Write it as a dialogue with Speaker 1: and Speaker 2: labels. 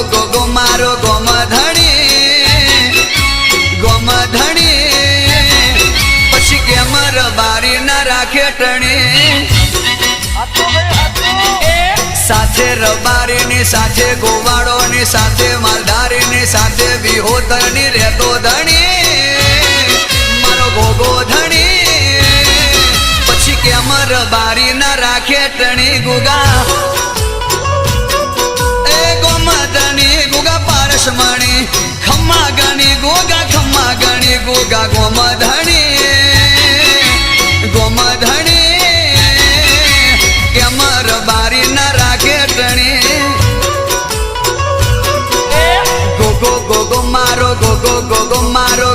Speaker 1: ગોગો મારો ગોમધણી પછી કેમ રબારી ના રાખે ટણી સાથે રબારી ની સાથે ગોવાળો ની સાથે માલધારી ની સાથે વિહોતર ની રહેતો ધણી મારો ગોગો ધણી પછી કેમ રબારી ના રાખે ટણી ગુગા એ ગોમધણી ગુગા પારસમણી ખમ્મા ગણી ગોગા ખમ્મા ગણી ગોગા ગો